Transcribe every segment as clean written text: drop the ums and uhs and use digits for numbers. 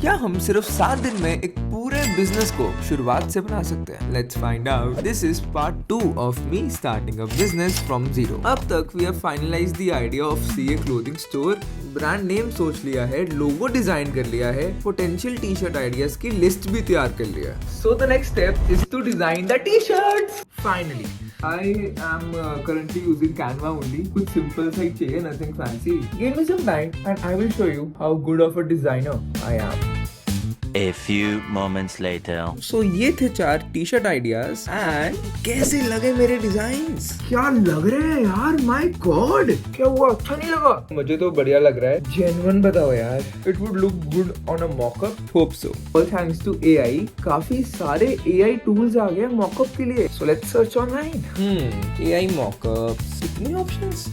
क्या हम सिर्फ 7 दिन में एक पूरे बिजनेस को शुरुआत से बना सकते हैं? Let's find out. This is part 2 of me starting a business from zero. अब तक we have finalized the idea of CA clothing store, brand name सोच लिया है, लोगो डिजाइन कर लिया है, पोटेंशियल टी शर्ट आइडियाज की लिस्ट भी तैयार कर लिया है। So the next step is to design the T shirts. Finally I am currently using Canva only. कुछ simple सा ही चाहिए, nothing fancy. Give me some time and I will show you how good of a designer I am. A few moments later. So ये थे 4 T shirt ideas and कैसे लगे मेरे designs? क्या लग रहे हैं यार? माय गॉड, क्या हुआ? अच्छा नहीं लगा? मुझे तो बढ़िया लग रहा है। जेन्युइन बताओ यार, it would look good on a mockup. Hope so. All thanks to AI, काफी सारे एआई टूल्स आ गए मॉकअप के लिए। So let's search online. AI mockups, इतने options.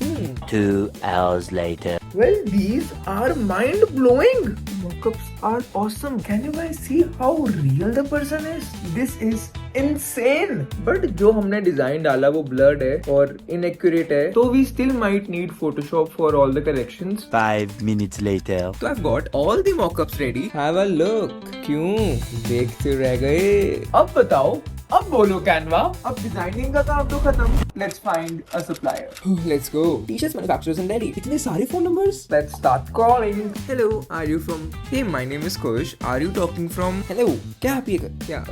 2 hours later. Well, these are mind blowing. Mockups are awesome. Can you guys see how real the person is? This is insane. But जो हमने design डाला वो blurred है और inaccurate है, तो we still might need Photoshop for all the corrections. 5 minutes later. So I've got all the mockups ready. Have a look. क्यों देखते रह गए? अब बताओ, अब बोलो कैनवा, अब डिजाइनिंग का काम तो खत्म। Let's find a supplier. Let's go. T-shirts manufacturers in Delhi. इतने सारे phone numbers. Let's start calling. Hello, are you from? Hey, my name is Kush. Are you talking from? Hello. क्या आप ये कर? क्या?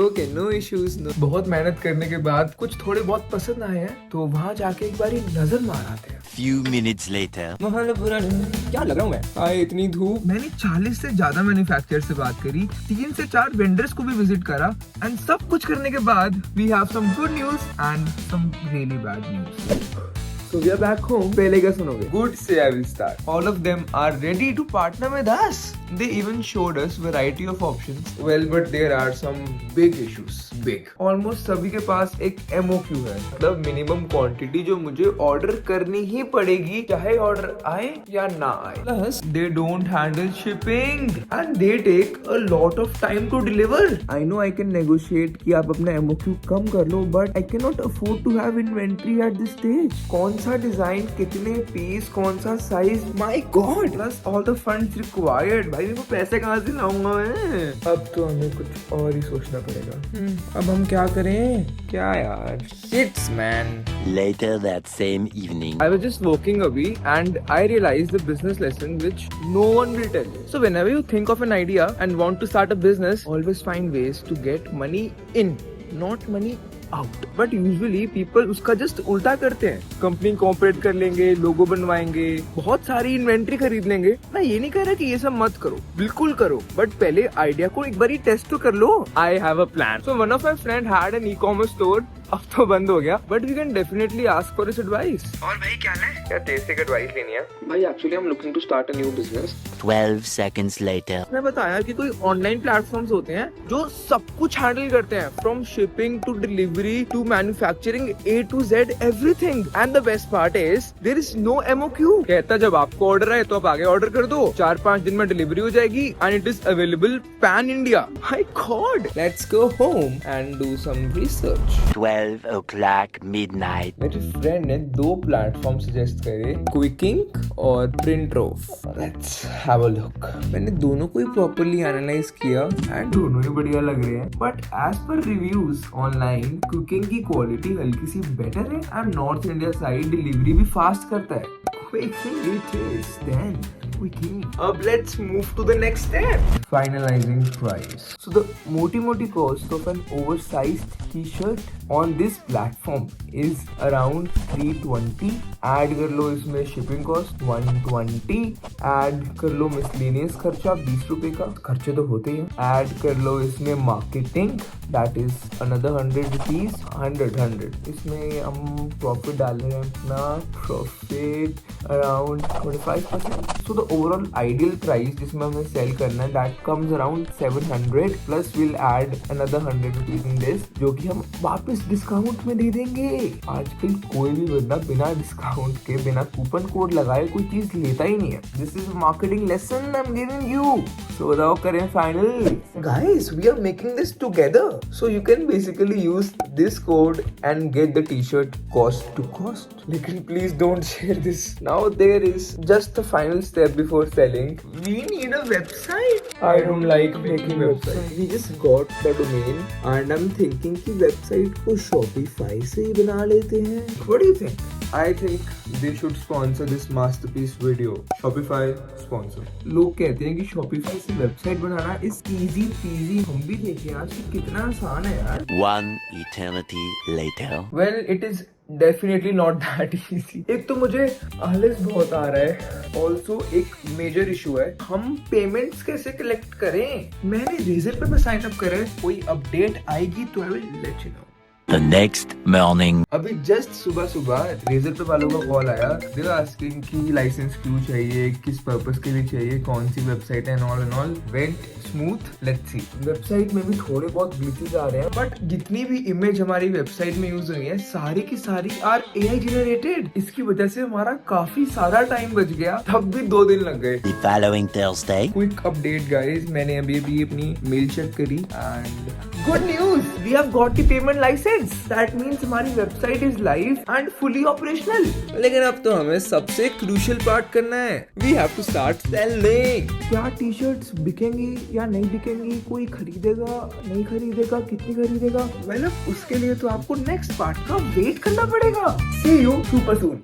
Okay, no issues. No. बहुत मेहनत करने के बाद कुछ थोड़े बहुत पसंद आए हैं, तो वहाँ जाके एक बार नजर मार आते हैं। Few minutes later. क्या लग रहा हूँ मैं? आए इतनी धूप। मैंने 40 से ज्यादा मैन्युफैक्चरर से बात करी, 3 से 4 वेंडर्स को भी विजिट करा, एंड सब कुछ करने के बाद we have some good news and some really bad news. So we are back home. पहले क्या सुनोगे? Good say I will start. All of them are ready to partner with us. They even showed us variety of options. Well, but there are some big issues. Big. Almost सभी के पास एक MOQ है, मतलब minimum quantity जो मुझे order करनी ही पड़ेगी, चाहे ऑर्डर आए या ना आए. Plus, they don't handle shipping and they take a lot of time to deliver. I know I can negotiate कि आप अपना MOQ कम कर लो, but I cannot afford to have inventory at this stage. कौन सा डिजाइन, कितने piece, कौन सा size, my God, plus all the funds required. भाई मेरे को पैसे कहाँ से लाऊंगा मैं? अब तो हमें कुछ और ही सोचना पड़ेगा। अब हम क्या करें? क्या यार, sheets man. Later that same evening. I was just walking away and I realized the business lesson which no one will tell you. So whenever you think of an idea and want to start a business, always find ways to get money in, not money out. But usually people उसका just उल्टा करते हैं। Company cooperate कर लेंगे, लोगो बनवाएंगे, बहुत सारी inventory खरीद लेंगे। मैं ये नहीं कह रहा कि ये सब मत करो, बिल्कुल करो, बट पहले आइडिया को एक बार टेस्ट तो कर लो। I have a plan. So one of my friend had an e-commerce store, अब तो बंद हो गया, but we can definitely ask for his advice. और भाई क्या है? क्या तेरे से एडवाइस लेनी है? भाई actually I am looking to start a new business. 12 seconds later. मैं बताया कि कोई ऑनलाइन प्लेटफॉर्म्स होते हैं जो सब कुछ हैंडल करते हैं, from shipping to delivery to manufacturing, A to Z everything. And the best part is there is no MOQ। कहता जब आपको ऑर्डर आए तो आप आगे ऑर्डर कर दो, 4-5 दिन में डिलीवरी हो जाएगी and it is available pan India. My god, let's go home and do some research. 12 o'clock midnight. मेरे फ्रेंड ने 2 प्लेटफॉर्म सजेस्ट करे, क्विकिंग और Printrove. Let's have a look. मैंने दोनों को ही प्रॉपर्ली एनालाइज किया एंड दोनों ही बढ़िया लग रहे हैं, but as per reviews online Qikink की क्वालिटी हल्की सी बेटर है and north India side delivery भी फास्ट करता है। Quicking it is then quicking. Let's move to the next step. Finalizing price. So the moti cost of an oversized t-shirt on this platform is around 320. Add कर लो इसमें shipping cost 120. Add कर लो miscellaneous खर्चा 20 रुपए का, खर्चे तो होते ही हैं। Add कर लो इसमें marketing, that is another 100 rupees. 100. इसमें हम profit डाल रहे हैं अपना profit around 25%. So the overall ideal price जिसमें हमें sell करना है that comes around 700 plus we'll add another 100 rupees in this, जो कि हम वापस डिस्काउंट में दे देंगे। आजकल कोई भी बंदा बिना डिस्काउंट के, बिना कूपन कोड लगाए कोई चीज लेता ही नहीं है। This is marketing lesson I am giving you. So बताओ करें final. Guys we are making this together, so you can basically use this code and get the t shirt cost to cost. लेकिन please don't share this now. There is just the final step before selling. We need a website. I don't like making website. We just got the domain and I'm thinking कि website को Shopify से ही बना लेते हैं. What do you think? I think they should sponsor this masterpiece video. Shopify sponsor. लोग कहते हैं कि Shopify से website banana is easy peasy. हम भी देखें आज कि कितना आसान है यार. One eternity later. Well, it is definitely not that easy. एक तो मुझे आलस बहुत आ रहा है. Also एक major issue है. हम payments कैसे collect करें? मैंने Razer पे साइन अप करा है. कोई अपडेट आएगी तो I will let you know. The next morning. अभी जस्ट सुबह सुबह रेजर पे वालों का कॉल आया. दे वर आस्किंग कि लाइसेंस क्यों चाहिए, किस पर्पस के लिए चाहिए, कौन सी वेबसाइट है, and all went smooth. Let's see. Website में भी थोड़े बहुत ग्लिचेस आ रहे हैं, बट जितनी भी इमेज हमारी वेबसाइट में यूज हुई है सारी की सारी आर एआई जनरेटेड. इसकी वजह से हमारा काफी सारा टाइम बच गया, तब भी 2 दिन लग गए. The following Thursday. Quick update guys, मैंने अभी अपनी मेल चेक करी and good news, we have got the payment licence. That means हमारी website is live and fully operational. लेकिन अब तो हमें सबसे क्रूशियल पार्ट करना है. We have to start selling. क्या टी शर्ट्स बिकेंगी या नहीं बिकेंगी, कोई खरीदेगा नहीं खरीदेगा, कितनी खरीदेगा, वेल उसके लिए तो आपको नेक्स्ट पार्ट का वेट करना पड़ेगा. सी यू सुपर सून.